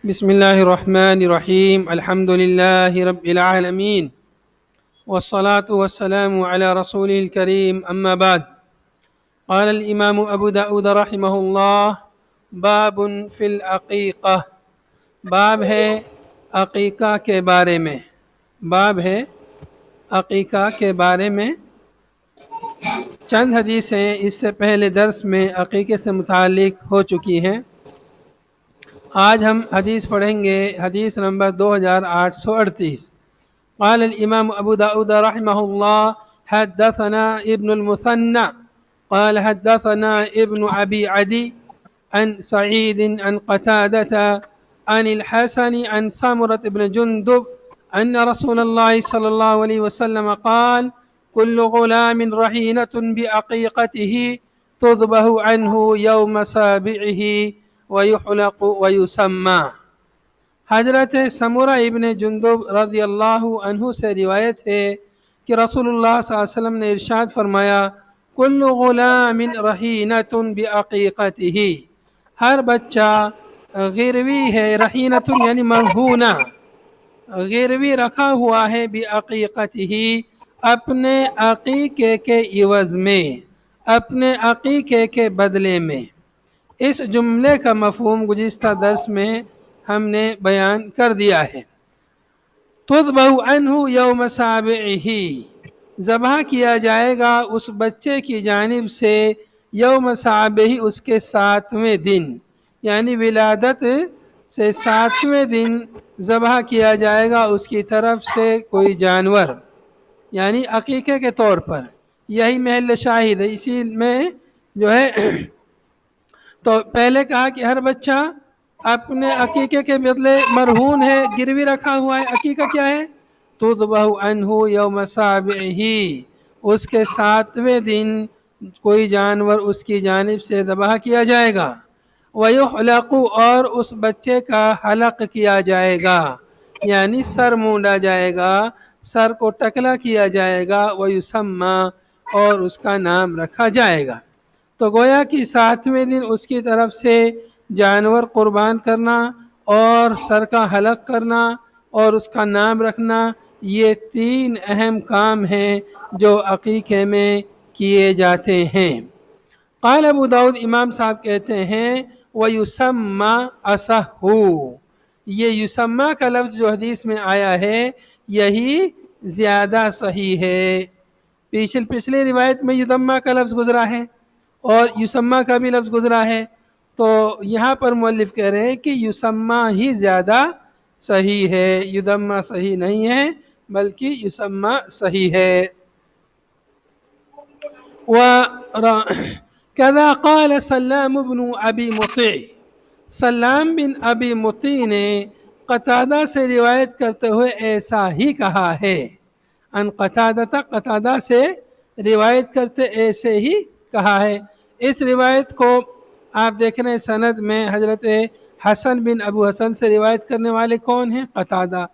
بسم الله الرحمن الرحيم. الحمد لله رب العالمين، والصلاة والسلام على رسوله الكريم. أما بعد، قال الإمام أبو داود رحمه الله: باب في العقیقہ، باب ہے عقیقہ کے بارے میں، باب ہے عقیقہ کے بارے میں۔ چند حدیثیں اس سے پہلے درس میں عقیقے سے متعلق ہو چکی ہیں۔ آج ہم حدیث پڑھیں گے، حدیث نمبر 2838۔ قال الامام ابو داود رحمہ اللہ: حدثنا ابن المثنى قال حدثنا ابن ابي عدي عن سعيد عن قتادة عن الحسن عن سمرة بن جندب ان رسول الله صلى الله عليه وسلم قال: كل غلام رهينة بعقيقته تذبح عنه يوم سابعه ويحلق ويسمى۔ حضرت سمرہ ابن جندب رضی اللہ عنہ سے روایت ہے کہ رسول اللہ صلی اللہ علیہ وسلم نے ارشاد فرمایا: کل غلام رہینۃ بعقیقتہ، ہر بچہ گروی ہے، رہینۃ یعنی مرہونہ، گروی رکھا ہوا ہے، بعقیقتہ اپنے عقیقے کے عوض میں، اپنے عقیقے کے بدلے میں۔ اس جملے کا مفہوم گزشتہ درس میں ہم نے بیان کر دیا ہے۔ تذبح عنہ یوم سابعہ، ذبح کیا جائے گا اس بچے کی جانب سے یوم سابعہ، اس کے 7ویں دن، یعنی ولادت سے 7ویں دن ذبح کیا جائے گا اس کی طرف سے کوئی جانور، یعنی عقیقے کے طور پر۔ یہی محل شاہد ہے، اسی میں جو ہے تو پہلے کہا کہ ہر بچہ اپنے عقیقے کے بدلے مرہون ہے، گروی رکھا ہوا ہے۔ عقیقہ کیا ہے؟ تذبح عنہ یوم سابعہ، اس کے 7ویں دن کوئی جانور اس کی جانب سے ذبح کیا جائے گا۔ وَيُحْلَقُ، اور اس بچے کا حلق کیا جائے گا، یعنی سر مونڈا جائے گا، سر کو ٹکلا کیا جائے گا۔ وَيُسَمَّى، اور اس کا نام رکھا جائے گا۔ تو گویا کہ 7ویں دن اس کی طرف سے جانور قربان کرنا اور سر کا حلق کرنا اور اس کا نام رکھنا، یہ 3 اہم کام ہیں جو عقیقے میں کیے جاتے ہیں۔ قال ابو داود، امام صاحب کہتے ہیں: وَيُسَمَّى أَصَحُّ، یہ یسمہ کا لفظ جو حدیث میں آیا ہے یہی زیادہ صحیح ہے۔ پچھلی روایت میں یدمہ کا لفظ گزرا ہے اور یسمہ کا بھی لفظ گزرا ہے، تو یہاں پر مؤلف کہہ رہے ہیں کہ یسمہ ہی زیادہ صحیح ہے، یدمہ صحیح نہیں ہے بلکہ یسمہ صحیح ہے۔ كذا قال سلام بن ابی مطیع، سلام بن ابی مطیع نے قتادہ سے روایت کرتے ہوئے ایسا ہی کہا ہے۔ ان قتادہ، قتادہ سے روایت کرتے ایسے ہی کہا ہے۔ اس روایت کو آپ دیکھ رہے ہیں، سند میں حضرت حسن بن ابو حسن سے روایت کرنے والے کون ہیں؟ قتادہ۔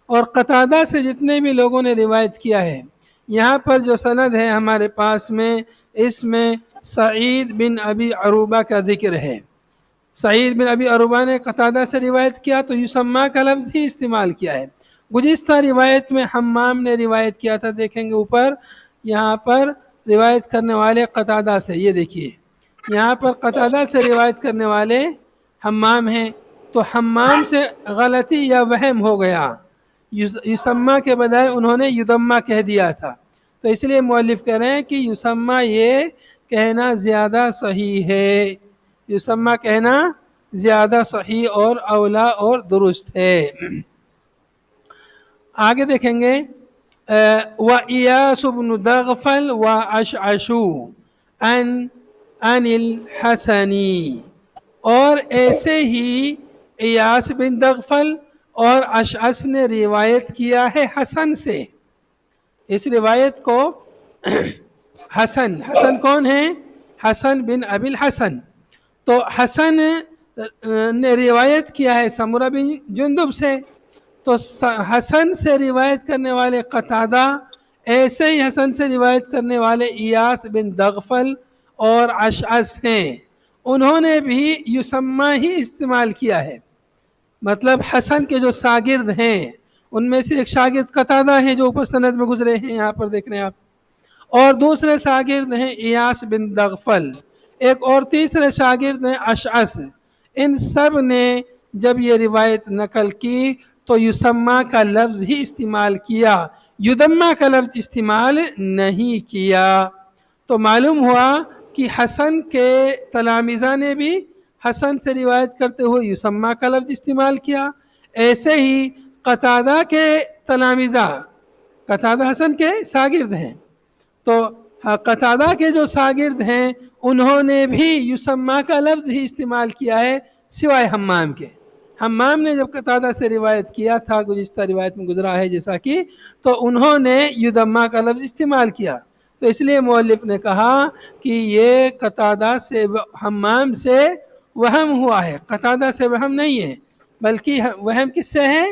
اور قتادہ سے جتنے بھی لوگوں نے روایت کیا ہے، یہاں پر جو سند ہے ہمارے پاس میں، اس میں سعید بن ابی عروبہ کا ذکر ہے۔ سعید بن ابی عروبہ نے قتادہ سے روایت کیا تو یسمہ کا لفظ ہی استعمال کیا ہے۔ گزشتہ روایت میں حمام نے روایت کیا تھا، دیکھیں گے اوپر یہاں پر روایت کرنے والے قتادہ سے، یہ دیکھیے یہاں پر قتادہ سے روایت کرنے والے حمام ہیں، تو حمام سے غلطی یا وہم ہو گیا، یسمہ کے بجائے انہوں نے یدمہ کہہ دیا تھا، تو اس لیے مؤلف کہہ رہے ہیں کہ یسمہ یہ کہنا زیادہ صحیح ہے، یسمہ کہنا زیادہ صحیح اور اولا اور درست ہے۔ آگے دیکھیں گے وَإِيَاسُ بْنُ دَغْفَلْ وَأَشْعَشُ عَنْ الْحَسَنِ، اور ایسے ہی ایاس بن دغفل اور اشعث نے روایت کیا ہے حسن سے۔ اس روایت کو حسن کون ہیں؟ حسن بن ابی الحسن، تو حسن نے روایت کیا ہے سمرہ بن جندب سے، تو حسن سے روایت کرنے والے قتادہ ایسے ہی حسن سے روایت کرنے والے ایاس بن دغفل اور اشعث ہیں، انہوں نے بھی یسمہ ہی استعمال کیا ہے۔ مطلب حسن کے جو شاگرد ہیں ان میں سے ایک شاگرد قتادہ ہیں جو اوپر سند میں گزرے ہیں، یہاں پر دیکھ رہے ہیں آپ، اور دوسرے شاگرد ہیں ایاس بن دغفل، ایک اور تیسرے شاگرد ہیں اشعث۔ ان سب نے جب یہ روایت نقل کی تو یسمہ کا لفظ ہی استعمال کیا، یدمہ کا لفظ استعمال نہیں کیا۔ تو معلوم ہوا کہ حسن کے تلامذہ نے بھی حسن سے روایت کرتے ہوئے یسمہ کا لفظ استعمال کیا، ایسے ہی قتادہ کے تلامذہ، قتادہ حسن کے شاگرد ہیں، تو قتادہ کے جو شاگرد ہیں انہوں نے بھی یسمہ کا لفظ ہی استعمال کیا ہے سوائے حمام کے۔ حمام نے جب قتادہ سے روایت کیا تھا، گزشتہ روایت میں گزرا ہے جیسا کہ، تو انہوں نے یدمہ کا لفظ استعمال کیا، تو اس لیے مؤلف نے کہا کہ یہ قتادہ سے حمام سے وہم ہوا ہے، قتادہ سے وہم نہیں ہے، بلکہ وہم کس سے ہے؟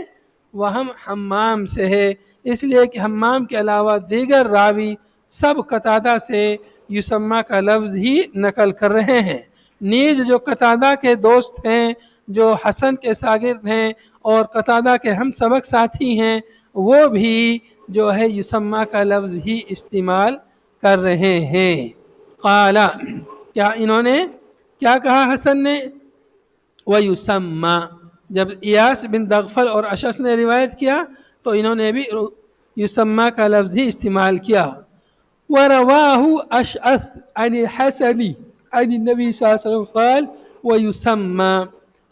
وہم حمام سے ہے، اس لیے کہ حمام کے علاوہ دیگر راوی سب قتادہ سے یسمہ کا لفظ ہی نقل کر رہے ہیں۔ نیز جو قتادہ کے دوست ہیں، جو حسن کے شاگرد ہیں اور قتادہ کے ہم سبق ساتھی ہیں، وہ بھی جو ہے یسمہ کا لفظ ہی استعمال کر رہے ہیں۔ قال، کیا انہوں نے کیا کہا حسن نے؟ وَيُسَمَّى، جب ایاس بن دغفل اور اشعث نے روایت کیا تو انہوں نے بھی یسمہ کا لفظ ہی استعمال کیا۔ وَرَوَاهُ أَشْعَث عَنِ الْحَسَنِ عَنِ النَّبِي صلی اللہ علیہ وسلم قال وَيُسَمَّى،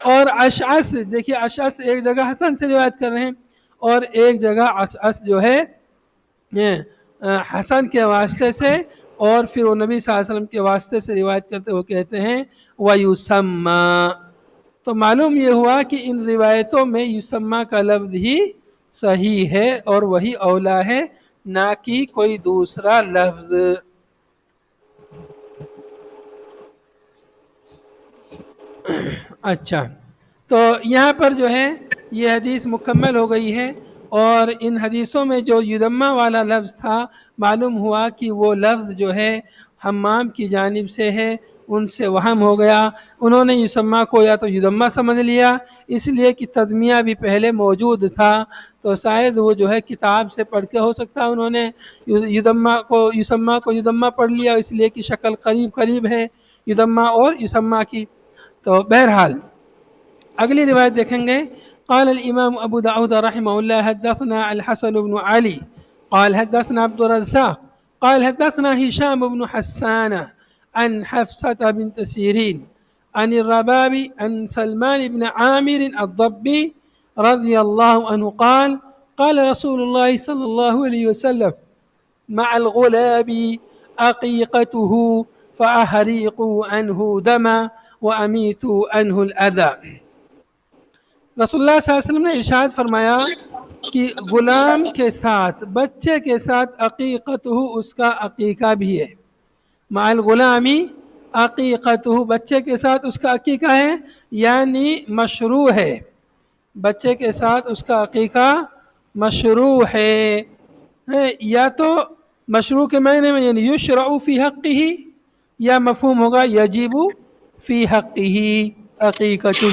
اور اشعث، دیکھیے اشعث ایک جگہ حسن سے روایت کر رہے ہیں اور ایک جگہ اشعث جو ہے حسن کے واسطے سے اور پھر وہ نبی صلی اللہ علیہ وسلم کے واسطے سے روایت کرتے ہوئے کہتے ہیں وَيُسَمَّى۔ تو معلوم یہ ہوا کہ ان روایتوں میں یسمہ کا لفظ ہی صحیح ہے اور وہی اولا ہے، نہ کہ کوئی دوسرا لفظ۔ اچھا، تو یہاں پر جو ہے یہ حدیث مکمل ہو گئی ہے، اور ان حدیثوں میں جو یدمہ والا لفظ تھا معلوم ہوا کہ وہ لفظ جو ہے حمام کی جانب سے ہے، ان سے وہم ہو گیا، انہوں نے یسمہ کو یا تو یدمہ سمجھ لیا، اس لیے کہ تدمیہ بھی پہلے موجود تھا، تو شاید وہ جو ہے کتاب سے پڑھ کے ہو سکتا انہوں نے یسمہ کو یدمہ پڑھ لیا، اس لیے کہ شکل قریب ہے یدمہ اور یسمہ کی۔ تو بہرحال اگلی روایت دیکھیں گے۔ قال الامام ابو داود رحمہ اللہ حدثنا الحسن بن علی قال حدثنا عبد الرزاق قال حدثنا هشام بن حسان عن حفصة بنت سيرين عن الرباب عن سلمان بن عامر الضبي رضي الله عنه قال قال رسول الله صلى الله عليه وسلم مع الغلاب عقيقته فأحرقوا عنه دما وأميتوا عنه الأذى۔ رسول اللہ صلی اللہ علیہ وسلم نے ارشاد فرمایا کہ غلام کے ساتھ، بچے کے ساتھ عقیقتہ، اس کا عقیقہ بھی ہے، مع الغلامی عقیقتہ، بچے کے ساتھ اس کا عقیقہ ہے، یعنی مشروع ہے، بچے کے ساتھ اس کا عقیقہ مشروع ہے، یا تو مشروع کے معنی میں یعنی یشرع فی حقہ، یا مفہوم ہوگا یجب فی حقہ عقیقۃ۔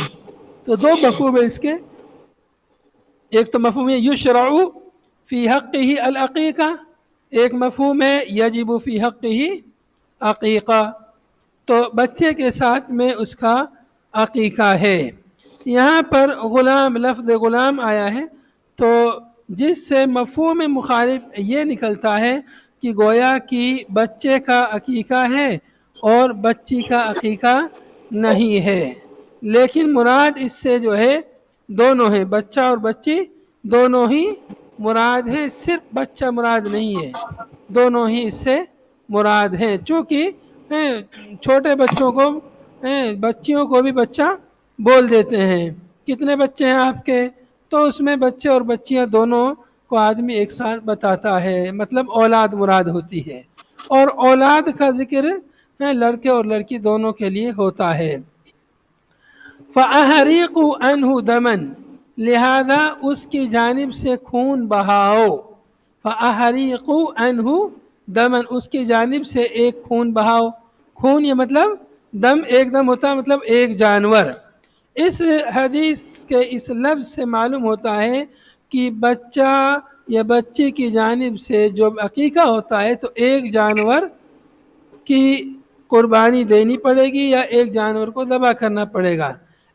تو دو مفہوم ہے اس کے، ایک تو مفہوم ہے یشرع فی حقہ العقیقہ، ایک مفہوم ہے یجب فی حقہ عقیقہ، تو بچے کے ساتھ میں اس کا عقیقہ ہے۔ یہاں پر غلام، لفظ غلام آیا ہے، تو جس سے مفہوم مخالف یہ نکلتا ہے کہ گویا کہ بچے کا عقیقہ ہے اور بچی کا عقیقہ نہیں ہے، لیکن مراد اس سے جو ہے دونوں ہیں، بچہ اور بچی دونوں ہی مراد ہیں، صرف بچہ مراد نہیں ہے، دونوں ہی اس سے مراد ہیں، چونکہ چھوٹے بچوں کو، بچیوں کو بھی بچہ بول دیتے ہیں۔ کتنے بچے ہیں آپ کے؟ تو اس میں بچے اور بچیاں دونوں کو آدمی ایک ساتھ بتاتا ہے، مطلب اولاد مراد ہوتی ہے، اور اولاد کا ذکر لڑکے اور لڑکی دونوں کے لیے ہوتا ہے۔ فَأَحْرِقُوا عَنْهُ دَمًا، لہذا اس کی جانب سے خون بہاؤ، فَأَحْرِقُوا عَنْهُ دَمًا، اس کی جانب سے ایک خون بہاؤ، خون یہ مطلب دم، ایک دم ہوتا ہے مطلب ایک جانور، اس حدیث کے اس لفظ سے معلوم ہوتا ہے کہ بچہ یا بچے کی جانب سے جو عقیقہ ہوتا ہے تو ایک جانور کی قربانی دینی پڑے گی یا ایک جانور کو ذبح کرنا پڑے گا.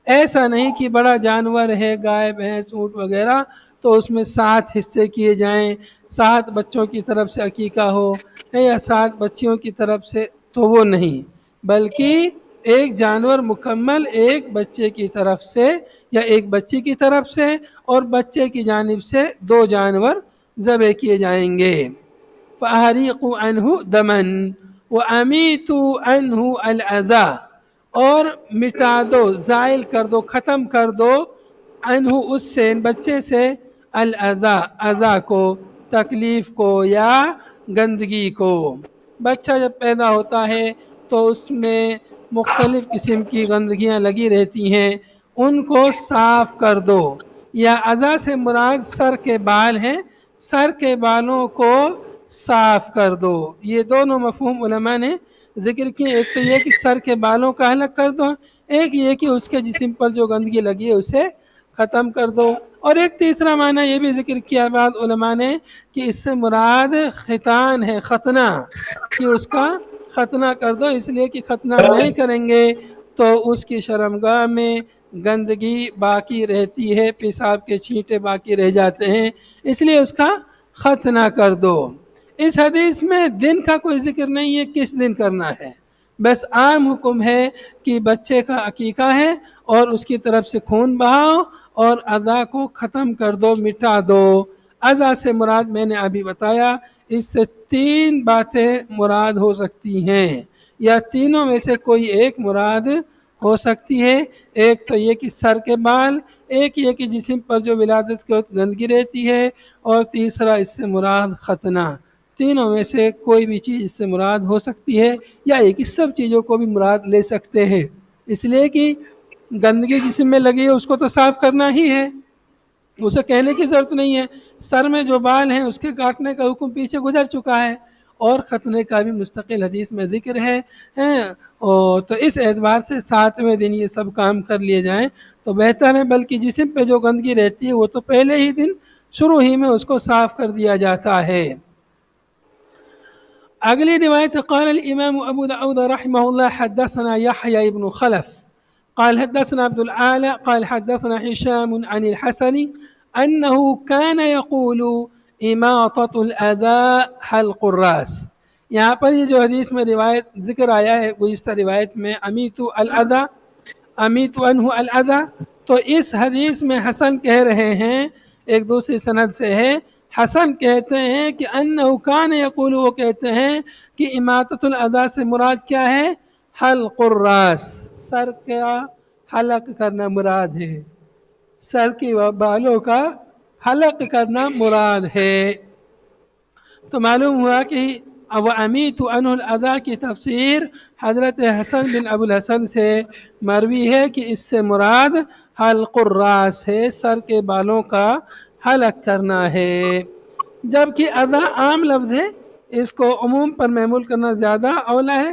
ایسا نہیں کہ بڑا جانور ہے گائے بھینس اونٹ وغیرہ تو اس میں 7 حصے کیے جائیں، 7 بچوں کی طرف سے عقیقہ ہو یا 7 بچیوں کی طرف سے، تو وہ نہیں، بلکہ ایک جانور مکمل ایک بچے کی طرف سے یا ایک بچی کی طرف سے اور بچے کی جانب سے 2 جانور ذبح کیے جائیں گے. فَأَحْرِقُوا عَنْهُ دَمًا وَأَمِيتُوا عَنْهُ الْأَذَى، اور مٹا دو، زائل کر دو، ختم کر دو، عنہ اس سے، بچے سے، الاذى اذى کو، تکلیف کو یا گندگی کو. بچہ جب پیدا ہوتا ہے تو اس میں مختلف قسم کی گندگیاں لگی رہتی ہیں، ان کو صاف کر دو. یا اذى سے مراد سر کے بال ہیں، سر کے بالوں کو صاف کر دو. یہ دونوں مفہوم علماء نے ذکر کیے، ایک تو یہ کہ سر کے بالوں کا حلق کر دو، ایک یہ کہ اس کے جسم پر جو گندگی لگی ہے اسے ختم کر دو، اور ایک تیسرا معنی یہ بھی ذکر کیا بعض علماء نے کہ اس سے مراد ختان ہے، ختنہ، کہ اس کا ختنہ کر دو، اس لیے کہ ختنہ نہیں کریں گے تو اس کی شرمگاہ میں گندگی باقی رہتی ہے، پیشاب کے چھینٹے باقی رہ جاتے ہیں، اس لیے اس کا ختنہ کر دو. اس حدیث میں دن کا کوئی ذکر نہیں ہے کس دن کرنا ہے، بس عام حکم ہے کہ بچے کا عقیقہ ہے اور اس کی طرف سے خون بہاؤ اور اذى کو ختم کر دو، مٹا دو. اذى سے مراد میں نے ابھی بتایا، اس سے 3 باتیں مراد ہو سکتی ہیں یا تینوں میں سے کوئی ایک مراد ہو سکتی ہے. ایک تو یہ کہ سر کے بال، ایک یہ کہ جسم پر جو ولادت کے وقت گندگی رہتی ہے، اور تیسرا اس سے مراد ختنہ. تینوں میں سے کوئی بھی چیز اس سے مراد ہو سکتی ہے، یا یہ کہ سب چیزوں کو بھی مراد لے سکتے ہیں، اس لیے کہ گندگی جسم میں لگی ہے اس کو تو صاف کرنا ہی ہے، اسے کہنے کی ضرورت نہیں ہے. سر میں جو بال ہیں اس کے کاٹنے کا حکم پیچھے گزر چکا ہے، اور ختنے کا بھی مستقل حدیث میں ذکر ہے. تو اس اعتبار سے 7ویں دن یہ سب کام کر لیے جائیں تو بہتر ہے، بلکہ جسم پہ جو گندگی رہتی ہے وہ تو پہلے ہی دن شروع ہی میں اس کو صاف کر دیا جاتا ہے. اگلی روایت، قال الامام ابو داود رحمہ اللہ حدثنا يحيى بن خلف قال حدثنا عبد الأعلى قال حدثنا هشام عن الحسن أنه كان يقول إماطة الأذى حلق الراس. یہاں پر یہ جو حدیث میں روایت ذکر آیا ہے گزشتہ روایت میں امیت الأذى، امیت عنہ الأذى، تو اس حدیث میں حسن کہہ رہے ہیں، ایک دوسری سند سے ہے، حسن کہتے ہیں کہ انہ کان یقول، وہ کہتے ہیں کہ اماطۃ الأذى سے مراد کیا ہے؟ حلق الراس، سر کا حلق کرنا مراد ہے، سر کے بالوں کا حلق کرنا مراد ہے. تو معلوم ہوا کہ وَأَمِيتُ عَنْهُ الْأَذَى کی تفسیر حضرت حسن بن ابو الحسن سے مروی ہے کہ اس سے مراد حلق الراس ہے، سر کے بالوں کا حلق کرنا ہے. جبکہ اذى عام لفظ ہے، اس کو عموم پر محمول کرنا زیادہ اولا ہے.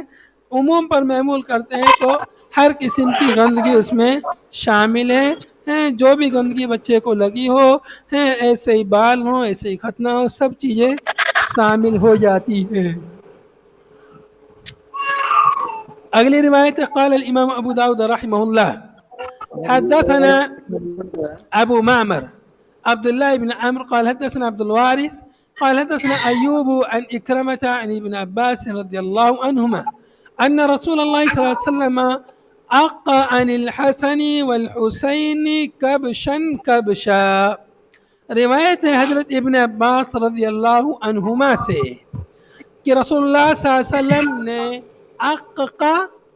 عموم پر محمول کرتے ہیں تو ہر قسم کی گندگی اس میں شامل ہے، جو بھی گندگی بچے کو لگی ہو، ایسے ہی بال ہوں، ایسے ہی ختنہ ہو، سب چیزیں شامل ہو جاتی ہیں. اگلی روایت، قال الامام ابو داود رحمہ اللہ حدثنا ابو معمر عبداللہ بن عمرو قال حدثنا عبد الوارث قال حدثنا ایوب عن اکرمة عن ابن عباس رضی اللہ عنہما ان رسول اللہ صلی اللہ علیہ وسلم اقى عن الحسن والحسین کبشا کبشا. روایت ہے حضرت ابن عباس رضی اللہ عنہما سے کہ رسول اللہ صلی اللہ علیہ وسلم نے عقیقہ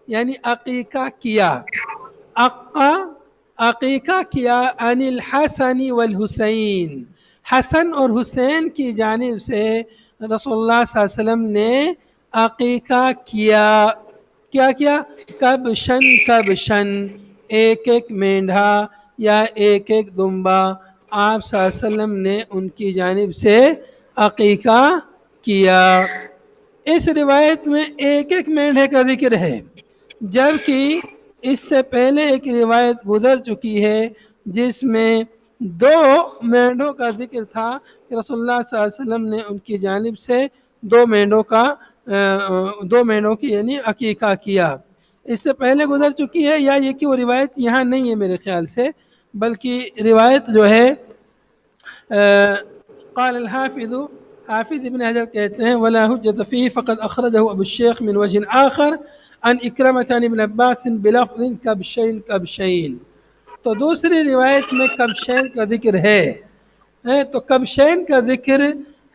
یعنی عقیقہ کیا، عقیقہ کیا عن الحسن والحسین، حسن اور حسین کی جانب سے رسول اللہ صلی اللہ علیہ وسلم نے عقیقہ کیا. کیا کیا؟ کبشن کبشن، ایک ایک مینڈھا یا ایک ایک دمبا آپ صلی اللہ علیہ وسلم نے ان کی جانب سے عقیقہ کیا. اس روایت میں ایک ایک مینڈھے کا ذکر ہے، جبکہ اس سے پہلے ایک روایت گزر چکی ہے جس میں 2 مینڈوں کا ذکر تھا کہ رسول اللہ صلی اللہ علیہ وسلم نے ان کی جانب سے 2 مینڈوں کی یعنی عقیقہ کیا. اس سے پہلے گزر چکی ہے، یا یہ کہ وہ روایت یہاں نہیں ہے میرے خیال سے، بلکہ روایت جو ہے قال الحافظ حافظ ابن حجر کہتے ہیں ولا حجۃ فیہ فقد اخرجہ ابو الشیخ من وجہ آخر عن اکرمۃ عن ابن عباس بلفظ کبشین کبشین. تو دوسری روایت میں کبشین کا ذکر ہے، تو کبشین کا ذکر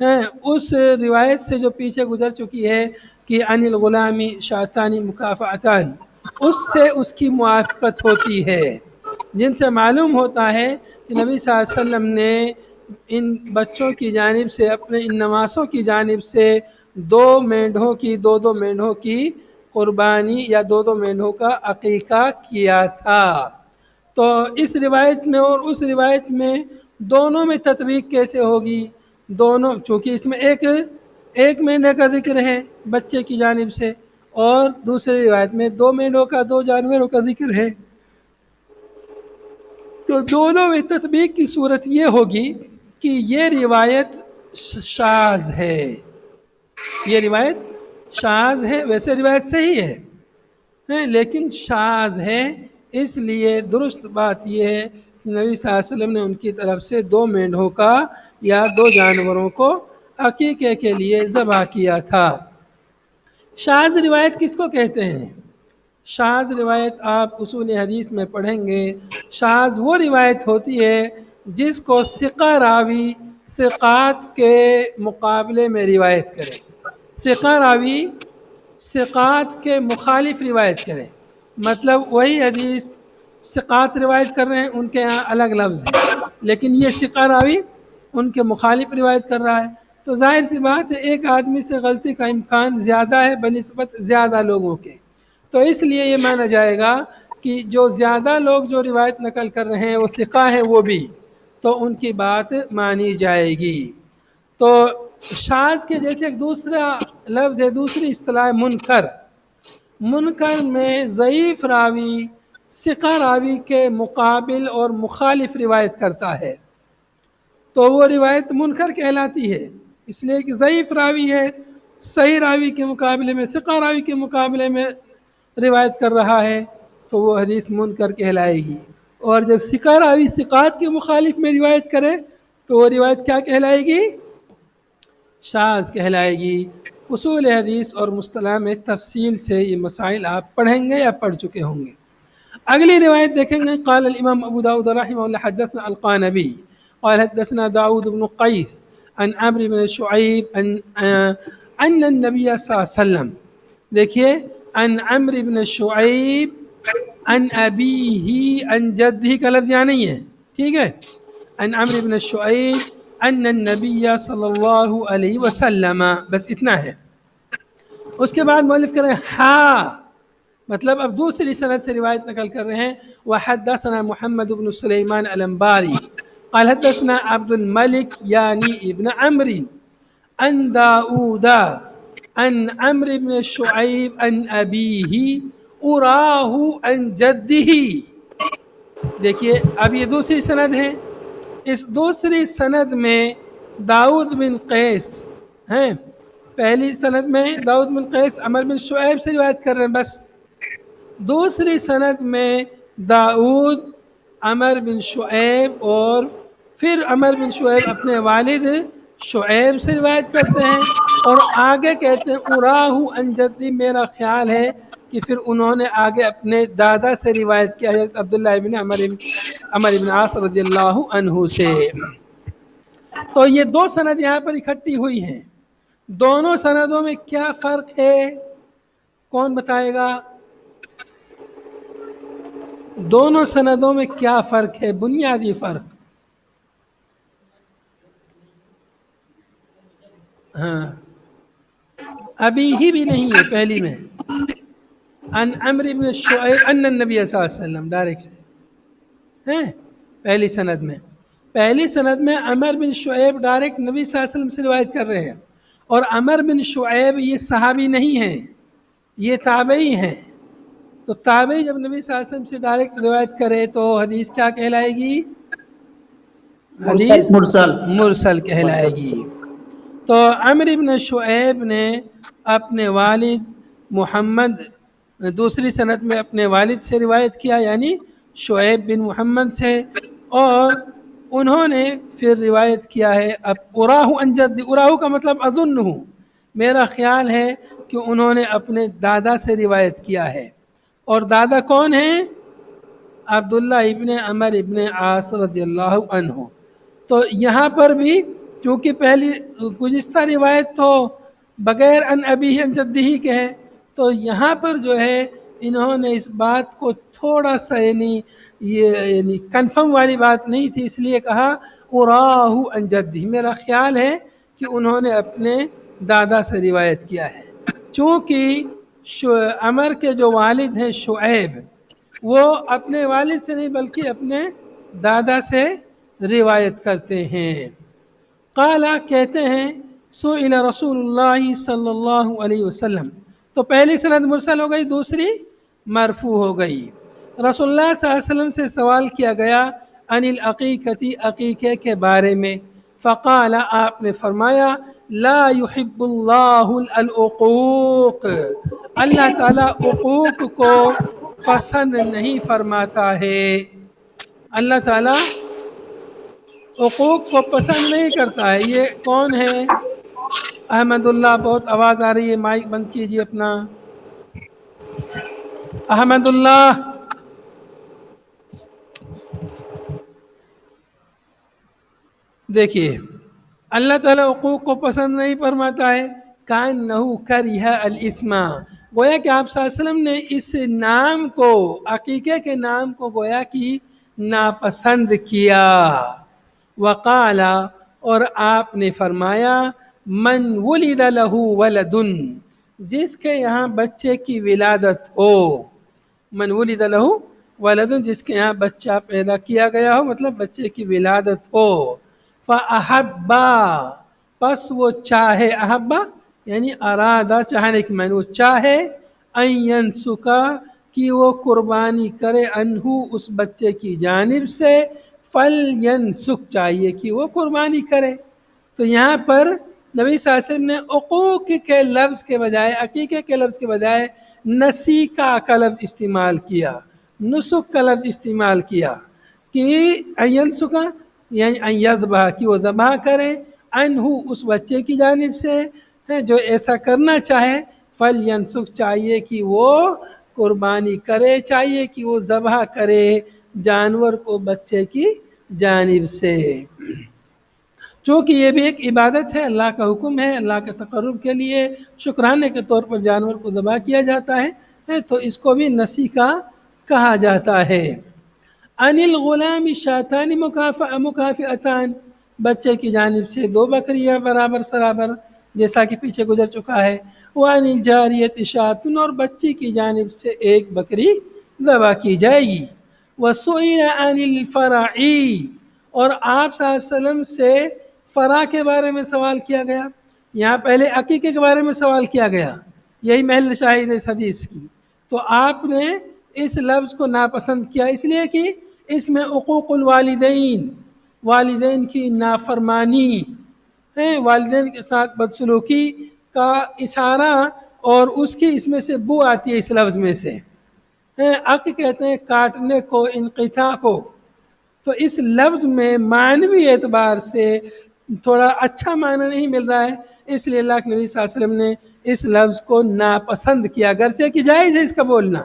ہے اس روایت سے جو پیچھے گزر چکی ہے کہ عن الغلام شاتان مکافعتان، اس سے اس کی موافقت ہوتی ہے، جن سے معلوم ہوتا ہے کہ نبی صلی اللہ علیہ وسلم نے ان بچوں کی جانب سے، اپنے ان نواسوں کی جانب سے 2 مینڈھوں کی 2 مینڈھوں کی قربانی یا 2 مینڈھوں کا عقیقہ کیا تھا. تو اس روایت میں اور اس روایت میں دونوں میں تطبیق کیسے ہوگی؟ دونوں چونکہ اس میں ایک مینڈھے کا ذکر ہے بچے کی جانب سے، اور دوسری روایت میں 2 مینڈھوں کا 2 جانوروں کا ذکر ہے، تو دونوں میں تطبیق کی صورت یہ ہوگی کہ یہ روایت شاذ ہے، یہ روایت شاذ ہے. ویسے روایت صحیح ہے لیکن شاذ ہے. اس لیے درست بات یہ ہے کہ نبی صلی اللہ علیہ وسلم نے ان کی طرف سے 2 مینڈھوں کا یا 2 جانوروں کو عقیقے کے لیے ذبح کیا تھا. شاذ روایت کس کو کہتے ہیں؟ شاذ روایت آپ اصول حدیث میں پڑھیں گے، شاذ وہ روایت ہوتی ہے جس کو ثقہ راوی ثقات کے مقابلے میں روایت کرے، ثقہ راوی ثقات کے مخالف روایت کرے. مطلب وہی حدیث ثقات روایت کر رہے ہیں، ان کے یہاں الگ لفظ ہے، لیکن یہ ثقہ راوی ان کے مخالف روایت کر رہا ہے، تو ظاہر سی بات ہے ایک آدمی سے غلطی کا امکان زیادہ ہے بنسبت زیادہ لوگوں کے. تو اس لیے یہ مانا جائے گا کہ جو زیادہ لوگ جو روایت نقل کر رہے ہیں وہ ثقہ ہیں وہ بھی، تو ان کی بات مانی جائے گی. تو شاذ کے جیسے ایک دوسرا لفظ ہے، دوسری اصطلاح منکر. منکر میں ضعیف راوی ثقہ راوی کے مقابل اور مخالف روایت کرتا ہے، تو وہ روایت منکر کہلاتی ہے. اس لیے کہ ضعیف راوی ہے، صحیح راوی کے مقابلے میں ثقہ راوی کے مقابلے میں روایت کر رہا ہے، تو وہ حدیث منکر کہلائے گی. اور جب ثقہ راوی ثقات کے مخالف میں روایت کرے تو وہ روایت کیا کہلائے گی؟ شاذ کہلائے گی. اصول حدیث اور مصطلح میں تفصیل سے یہ مسائل آپ پڑھیں گے یا پڑھ چکے ہوں گے. اگلی روایت دیکھیں گے. قال الامام ابو داود رحمہ اللہ حدثنا القانبی قال حدثنا داود بن قیس عن عمرو بن شعیب ان النبی صلی اللہ علیہ وسلم، دیکھیے عن عمرو بن شعیب عن ابیہ عن جدہ کا لفظ یہاں نہیں ہے، ٹھیک ہے. عن عمرو بن شعیب ان النبی صلی اللہ علیہ وسلم، بس اتنا ہے. اس کے بعد مؤلف کر رہے ہیں ہاں، مطلب اب دوسری سند سے روایت نقل کر رہے ہیں. وحدثنا محمد بن سلیمان الانباری قال حدثنا عبد الملک یعنی ابن عمرو عن داؤد عن عمرو بن شعیب عن ابیہ اراہ عن جدہ. دیکھیے اب یہ دوسری سند ہے. اس دوسری سند میں داؤد بن قیس ہیں، پہلی سند میں داؤد بن قیس عمرو بن شعیب سے روایت کر رہے ہیں بس. دوسری سند میں داؤد عمرو بن شعیب اور پھر عمرو بن شعیب اپنے والد شعیب سے روایت کرتے ہیں، اور آگے کہتے ہیں اراہ عن جدی. میرا خیال ہے کہ پھر انہوں نے آگے اپنے دادا سے روایت کیا، حضرت عبداللہ ابن عمرو بن عاص رضی اللہ عنہ سے. تو یہ 2 سند یہاں پر اکٹھی ہوئی ہیں. دونوں سندوں میں کیا فرق ہے؟ کون بتائے گا؟ دونوں سندوں میں کیا فرق ہے؟ بنیادی فرق. ہاں ابھی ہی بھی نہیں ہے پہلی میں. ان عمرو بن شعیب ان النبی صلی اللہ علیہ وسلم ڈائریکٹ ہے پہلی سند میں عمرو بن شعیب ڈائریکٹ نبی صلی اللہ علیہ وسلم سے روایت کر رہے ہیں، اور عمرو بن شعیب یہ صحابی نہیں ہیں، یہ تابعی ہیں. تو تابعی جب نبی صلی اللہ علیہ وسلم سے ڈائریکٹ روایت کرے تو حدیث کیا کہلائے گی؟ حدیث مرسل کہلائے گی۔ تو عمرو بن شعیب نے اپنے والد محمد دوسری سند میں اپنے والد سے روایت کیا، یعنی شعیب بن محمد سے، اور انہوں نے پھر روایت کیا ہے اب اراہ عن جد، اراہ کا مطلب اظنہ، میرا خیال ہے کہ انہوں نے اپنے دادا سے روایت کیا ہے، اور دادا کون ہیں؟ عبداللہ ابن عمر ابن عاص رضی اللہ عنہ۔ تو یہاں پر بھی کیونکہ پہلی گزشتہ روایت تو بغیر ان ابی ان جدی کے ہے، تو یہاں پر جو ہے انہوں نے اس بات کو تھوڑا سا یعنی کنفرم والی بات نہیں تھی، اس لیے کہا اراہ عن جدی، میرا خیال ہے کہ انہوں نے اپنے دادا سے روایت کیا ہے، چونکہ عمر کے جو والد ہیں شعیب، وہ اپنے والد سے نہیں بلکہ اپنے دادا سے روایت کرتے ہیں۔ قال کہتے ہیں سئل رسول اللہ صلی اللہ علیہ وسلم، تو پہلی سند مرسل ہو گئی، دوسری مرفوع ہو گئی۔ رسول اللہ صلی اللہ علیہ وسلم سے سوال کیا گیا عن العقیقتی، عقیقے کے بارے میں، فقال آپ نے فرمایا لا يحب اللہ العقوق، اللہ تعالیٰ عقوق کو پسند نہیں فرماتا ہے، اللہ تعالیٰ عقوق کو پسند نہیں کرتا ہے۔ یہ کون ہے؟ احمد اللہ، بہت آواز آ رہی ہے، مائک بند کیجیے اپنا۔ احمد اللہ، دیکھیے اللہ تعالیٰ عقوق کو پسند نہیں فرماتا ہے، کأنہ کرہ الاسم، گویا کہ آپ صلی اللہ علیہ وسلم نے اس نام کو، عقیقے کے نام کو گویا کہ ناپسند کیا۔ وقال، اور آپ نے فرمایا من ولد لہ ولد، جس کے یہاں بچے کی ولادت ہو، من ولد لہ ولد، جس کے یہاں بچہ پیدا کیا گیا ہو، مطلب بچے کی ولادت ہو، فاحبا، پس وہ چاہے، احبا یعنی ارادہ، چاہنے کی معنی، وہ چاہے، ان ینسکا، کہ وہ قربانی کرے، انہو اس بچے کی جانب سے، فلینسک، چاہیے کہ وہ قربانی کرے۔ تو یہاں پر نبی صلی اللہ علیہ وسلم نے عقوق کے لفظ کے بجائے، عقیقے کے لفظ کے بجائے نسیکا کا لفظ استعمال کیا، نسک کا لفظ استعمال کیا، کہ ینسکا یعنی ان یذبح، کہ وہ ذبح کرے، انہو اس بچے کی جانب سے، جو ایسا کرنا چاہے، فلینسک، چاہیے کہ وہ قربانی کرے، چاہیے کہ وہ ذبح کرے جانور کو بچے کی جانب سے، چونکہ یہ بھی ایک عبادت ہے، اللہ کا حکم ہے، اللہ کے تقرب کے لیے شکرانے کے طور پر جانور کو ذبح کیا جاتا ہے، تو اس کو بھی نسیکا کہا جاتا ہے۔ ان الغلام شاتان مکافئتان، بچے کی جانب سے 2 بکریاں برابر سرابر، جیسا کہ پیچھے گزر چکا ہے، وان الجاریۃ شاۃ، اور بچی کی جانب سے 1 بکری ذبح کی جائے گی۔ وسئل عن الفرع، اور آپ صلی اللہ علیہ وسلم سے فرع کے بارے میں سوال کیا گیا، یہاں پہلے عقیقے کے بارے میں سوال کیا گیا، یہی محل شاہد اس حدیث کی، تو آپ نے اس لفظ کو ناپسند کیا، اس لیے کہ اس میں عقوق الوالدین، والدین کی نافرمانی ہے، والدین کے ساتھ بدسلوکی کا اشارہ، اور اس کی اس میں سے بو آتی ہے اس لفظ میں سے، عق کہتے ہیں کاٹنے کو، انقطاع کو، تو اس لفظ میں معنوی اعتبار سے تھوڑا اچھا معنی نہیں مل رہا ہے، اس لیے اللہ کے نبی صلی اللہ علیہ وسلم نے اس لفظ کو ناپسند کیا، گرچہ کہ جائز ہے اس کا بولنا،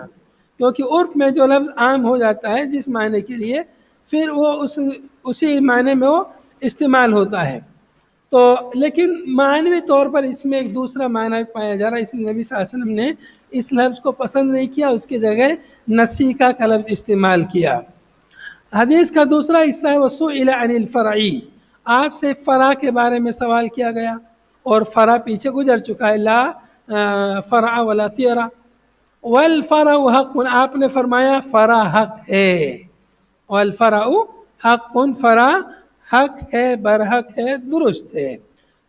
کیونکہ عرف میں جو لفظ عام ہو جاتا ہے جس معنی کے لیے، پھر وہ اسی معنی میں وہ استعمال ہوتا ہے، تو لیکن معنوی طور پر اس میں ایک دوسرا معنی پایا جا رہا ہے، اس لیے نبی صلی اللہ علیہ وسلم نے اس لفظ کو پسند نہیں کیا، اس کی جگہ نسیکا کا لفظ استعمال کیا۔ حدیث کا دوسرا حصہ ہے وسئل عن الفرع، آپ سے فرع کے بارے میں سوال کیا گیا، اور فرع پیچھے گزر چکا ہے، لا فرع ولا طیرہ، والفرع حق، آپ نے فرمایا فرع حق ہے، والفرع حق، فرع حق ہے، برحق ہے، درست ہے۔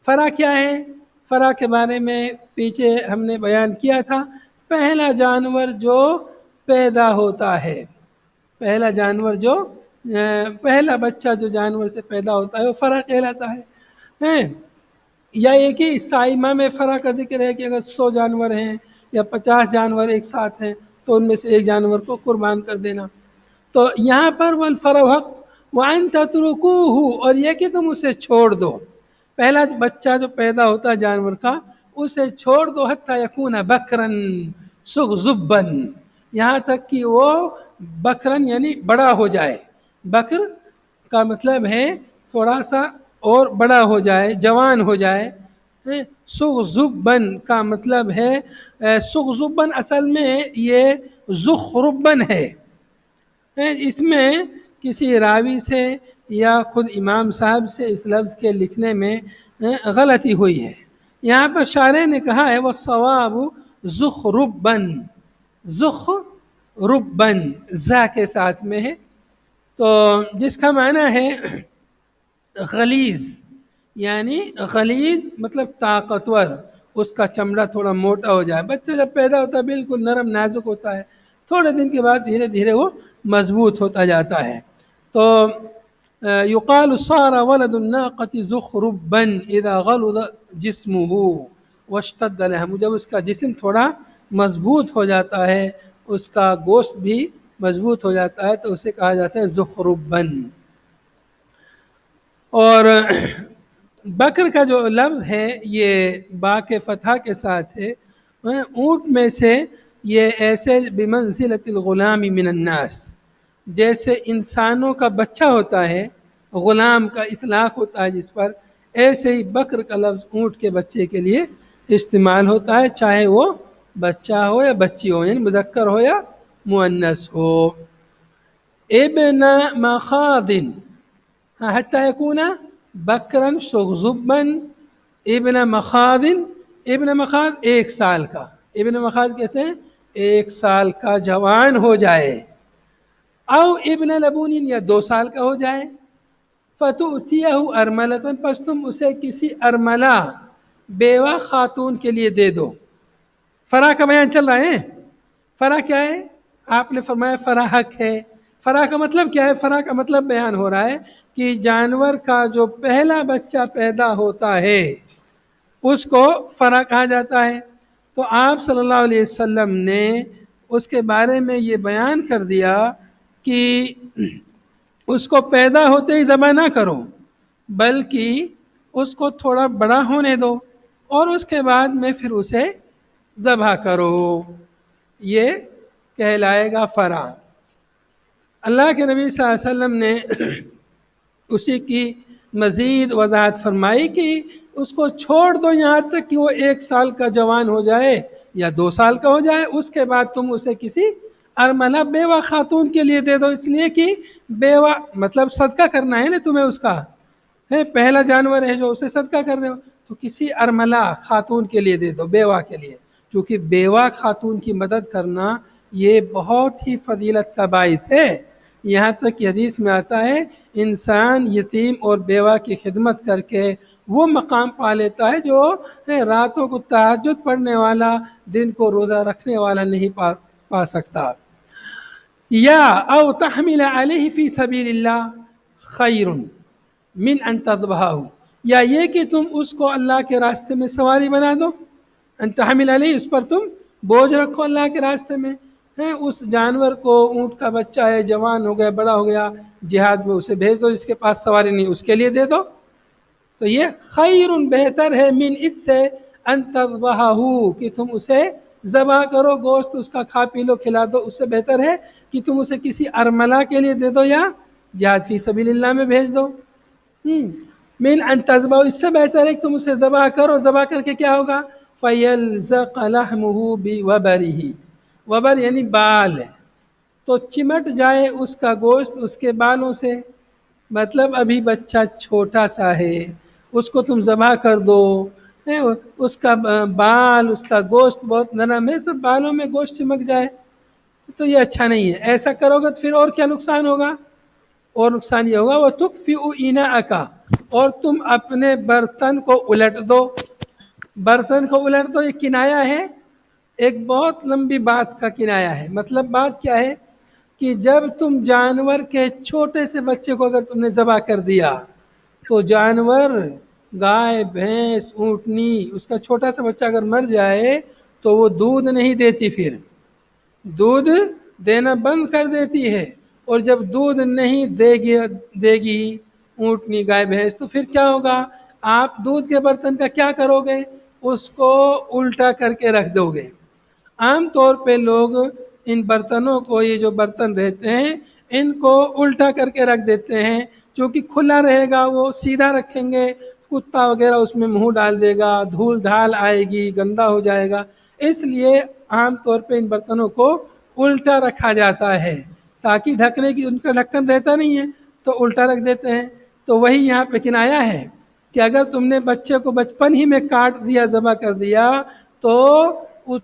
فرع کیا ہے؟ فرع کے بارے میں پیچھے ہم نے بیان کیا تھا، پہلا جانور جو پیدا ہوتا ہے، پہلا جانور جو پہلا بچہ جو جانور سے پیدا ہوتا ہے وہ فرع کہلاتا ہے۔ یا ایک ہی سائمہ میں فرع کا ذکر ہے کہ اگر 100 جانور ہیں یا 50 جانور ایک ساتھ ہیں تو ان میں سے ایک جانور کو قربان کر دینا۔ تو یہاں پر والفرع حق وَأَن تَتْرُكُوهُ، اور یہ کہ تم اسے چھوڑ دو، پہلا بچہ جو پیدا ہوتا ہے جانور کا اسے چھوڑ دو، حتیٰ یکون بکرن صغزبن، یہاں تک کہ وہ بکرن یعنی بڑا ہو جائے۔ بکر کا مطلب ہے تھوڑا سا اور بڑا ہو جائے، جوان ہو جائے۔ صغزبن کا مطلب ہے صغزبن اصل میں یہ زخربن ہے۔ اس میں کسی راوی سے یا خود امام صاحب سے اس لفظ کے لکھنے میں غلطی ہوئی ہے۔ یہاں پر شارح نے کہا ہے والصواب زخربن، زخربن زا کے ساتھ میں ہے، تو جس کا معنی ہے غلیظ، یعنی غلیظ مطلب طاقتور، اس کا چمڑا تھوڑا موٹا ہو جائے۔ بچہ جب پیدا ہوتا ہے بالکل نرم نازک ہوتا ہے، تھوڑے دن کے بعد دھیرے دھیرے وہ مضبوط ہوتا جاتا ہے۔ تو یقال صار ولد الناقة زخربا اذا غلظ جسمه واشتد لحمه، جب اس کا جسم تھوڑا مضبوط ہو جاتا ہے، اس کا گوشت بھی مضبوط ہو جاتا ہے، تو اسے کہا جاتا ہے زخربن۔ اور بکر کا جو لفظ ہے یہ با کے فتحہ کے ساتھ ہے۔ اونٹ میں سے یہ ایسے بمنزلۃ الغلام من الناس، جیسے انسانوں کا بچہ ہوتا ہے، غلام کا اطلاق ہوتا ہے جس پر، ایسے ہی بکر کا لفظ اونٹ کے بچے کے لیے استعمال ہوتا ہے، چاہے وہ بچہ ہو یا بچی ہو، یعنی مذکر ہو یا مؤنث ہو۔ ابن مخاض حتی یکون بکرن صغزبن، ابن مخاض، ابن مخاض 1 سال کا، ابن مخاض کہتے ہیں 1 سال کا جوان ہو جائے، او ابن لبون یا 2 سال کا ہو جائے، فتؤتیہ ارملۃ، پس تم اسے کسی ارملہ بیوہ خاتون کے لیے دے دو۔ فرع کا بیان چل رہا ہے۔ فرع کیا ہے؟ آپ نے فرمایا فرع حق ہے۔ فرع کا مطلب کیا ہے؟ فرع کا مطلب بیان ہو رہا ہے کہ جانور کا جو پہلا بچہ پیدا ہوتا ہے اس کو فرع کہا جاتا ہے۔ تو آپ صلی اللہ علیہ وسلم نے اس کے بارے میں یہ بیان کر دیا کہ اس کو پیدا ہوتے ہی ذبح نہ کرو، بلکہ اس کو تھوڑا بڑا ہونے دو اور اس کے بعد میں پھر اسے ذبح کرو، یہ کہلائے گا فرع۔ اللہ کے نبی صلی اللہ علیہ وسلم نے اسی کی مزید وضاحت فرمائی کہ اس کو چھوڑ دو یہاں تک کہ وہ 1 سال کا جوان ہو جائے یا 2 سال کا ہو جائے، اس کے بعد تم اسے کسی ارملہ بیوہ خاتون کے لیے دے دو، اس لیے کہ بیوہ مطلب صدقہ کرنا ہے نا تمہیں، اس کا ہے پہلا جانور ہے جو اسے صدقہ کر رہے ہو، تو کسی ارملہ خاتون کے لیے دے دو، بیوہ کے لیے، کیونکہ بیوہ خاتون کی مدد کرنا یہ بہت ہی فضیلت کا باعث ہے۔ یہاں تک کہ حدیث میں آتا ہے انسان یتیم اور بیوہ کی خدمت کر کے وہ مقام پا لیتا ہے جو راتوں کو تہجد پڑھنے والا، دن کو روزہ رکھنے والا نہیں پا سکتا۔ یا او تحمل علیہ فی سبیل اللہ خیر من ان تذبحہ، یا یہ کہ تم اس کو اللہ کے راستے میں سواری بنا دو، ان تحمل علیہ، اس پر تم بوجھ رکھو اللہ کے راستے میں، اس جانور کو، اونٹ کا بچہ ہے، جوان ہو گیا، بڑا ہو گیا، جہاد میں اسے بھیج دو، جس کے پاس سواری نہیں اس کے لیے دے دو، تو یہ خیر بہتر ہے من اس سے ان تذبحہ کہ تم اسے ذبح کرو، گوشت اس کا کھا پی لو، کھلا دو، اس سے بہتر ہے کہ تم اسے کسی ارملہ کے لیے دے دو یا جہاد فی سبیل اللہ میں بھیج دو۔ من ان تذبحہ، اس سے بہتر ہے کہ تم اسے ذبح کرو، ذبح کر کے کیا ہوگا؟ فیلزق لحمہ بوبرہ، وبر یعنی بال، تو چمٹ جائے اس کا گوشت اس کے بالوں سے، مطلب ابھی بچہ چھوٹا سا ہے، اس کو تم ذبح کر دو، اس کا بال، اس کا گوشت بہت نرم ہے، سب بالوں میں گوشت چمک جائے تو یہ اچھا نہیں ہے۔ ایسا کرو گے تو پھر اور کیا نقصان ہوگا؟ اور نقصان یہ ہوگا وَتُكْفِئُ إِنَاءَكَ، اور تم اپنے برتن کو الٹ دو، برتن کو الٹ دو، یہ کنایا ہے ایک بہت لمبی بات کا کنایا ہے۔ مطلب بات کیا ہے کہ جب تم جانور کے چھوٹے سے بچے کو اگر تم نے ذبح کر دیا تو جانور، گائے، بھینس، اونٹنی، اس کا چھوٹا سا بچہ اگر مر جائے تو وہ دودھ نہیں دیتی، پھر دودھ دینا بند کر دیتی ہے۔ اور جب دودھ نہیں دے گی اونٹنی، گائے، بھینس، تو پھر کیا ہوگا؟ آپ دودھ کے برتن کا کیا کرو گے؟ اس کو الٹا کر کے رکھ دو گے۔ عام طور پہ لوگ ان برتنوں کو، یہ جو برتن رہتے ہیں، ان کو الٹا کر کے رکھ دیتے ہیں، کیونکہ کھلا رہے گا، وہ سیدھا رکھیں گے، کتا وغیرہ اس میں منہ ڈال دے گا، دھول دھال آئے گی، گندا ہو جائے گا۔ اس لیے عام طور پہ ان برتنوں کو الٹا رکھا جاتا ہے، تاکہ ڈھکنے کی، ان کا ڈھکن رہتا نہیں ہے تو الٹا رکھ دیتے ہیں۔ تو وہی یہاں پہ کنایا ہے کہ اگر تم نے بچے کو بچپن ہی میں کاٹ دیا، ذبح کر دیا، تو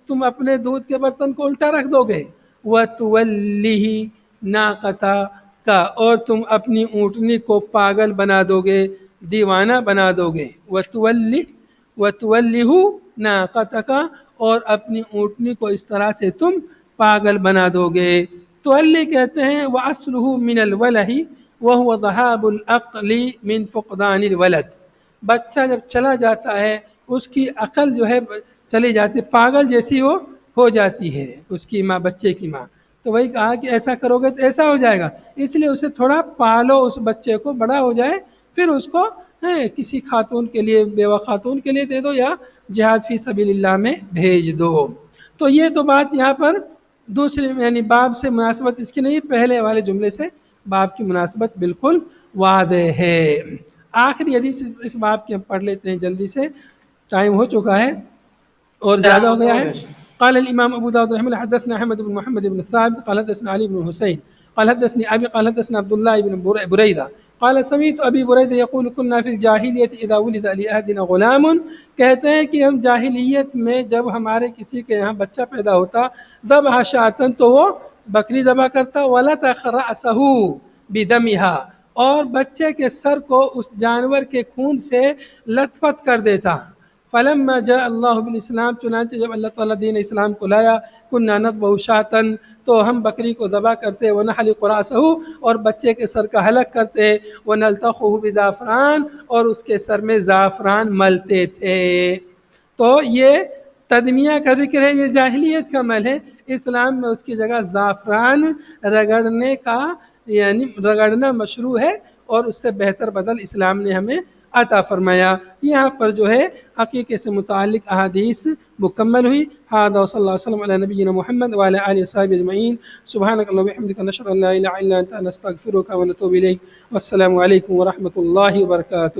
تم اپنے دودھ کے برتن کو الٹا رکھ دو گے۔ وَتُوَلِّهِ نَاقَتَكَ، اور تم اپنی اونٹنی کو پاگل بنا دو گے، دیوانہ بنا دو گے۔ وَتُوَلِّهُ نَاقَتَكَ، اور اپنی اونٹنی کو اس طرح سے تم پاگل بنا دو گے۔ تولی کہتے ہیں وَأَصْلُهُ مِنَ الْوَلَهِ وَهُوَ ذَهَابُ الْعَقْلِ مِنْ فُقْدَانِ الْوَلَدِ۔ بچہ جب چلا جاتا ہے، اس کی عقل جو ہے چلی جاتی، پاگل جیسی وہ ہو جاتی ہے، اس کی ماں، بچے کی ماں۔ تو وہی کہا کہ ایسا کرو گے تو ایسا ہو جائے گا، اس لیے اسے تھوڑا پالو، اس بچے کو بڑا ہو جائے، پھر اس کو کسی خاتون کے لیے، بیوہ خاتون کے لیے دے دو، یا جہاد فی سبیل اللہ میں بھیج دو۔ تو یہ تو بات یہاں پر دوسرے یعنی باب سے مناسبت اس کی نہیں، پہلے والے جملے سے باب کی مناسبت بالکل واضح ہے۔ آخری حدیث اس باب کے ہم پڑھ لیتے ہیں جلدی سے، ٹائم ہو چکا ہے اور زیادہ ہو گیا ہے۔ قال الامام ابو داود رحمه الله حدثنا احمد بن محمد بن ثابت قال حدثنا علي بن حسين قال حدثني ابي قال حدثنا عبد الله بن بريده قال سمعت ابي بريده يقول كنا في الجاهليه اذا ولد لاحدنا غلام، کہتے ہیں کہ ہم جاہلیت میں جب ہمارے کسی کے یہاں بچہ پیدا ہوتا، ذبح شاة، تو وہ بکری ذبح کرتا، ولطخ رأسه بدمها، اور بچے کے سر کو اس جانور کے خون سے لطفت کر دیتا۔ فلما جاء اللہ بالاسلام، چنانچہ جب اللہ تعالیٰ دین اسلام کو لایا، كنا نذبح شاة، تو ہم بکری کو ذبح کرتے، ونحلق رأسه، اور بچے کے سر کا حلق کرتے، ونلتخه بزعفران، اور اس کے سر میں زعفران ملتے تھے۔ تو یہ تدمیہ کا ذکر ہے، یہ جاہلیت کا عمل ہے۔ اسلام میں اس کی جگہ زعفران رگڑنے کا، یعنی رگڑنا مشروع ہے، اور اس سے بہتر بدل اسلام نے ہمیں عطا فرمایا۔ یہاں پر جو ہے عقیقے سے متعلق احادیث مکمل ہوئی۔ ھذا صلی اللہ علیہ وسلم علی نبینا محمد وعلی آلہ وصحبہ اجمعین۔ سبحانک اللہم وبحمدک، نشہد ان لا الہ الا انت، نستغفرک ونتوب الیک۔ والسلام علیکم ورحمۃ اللہ وبرکاتہ۔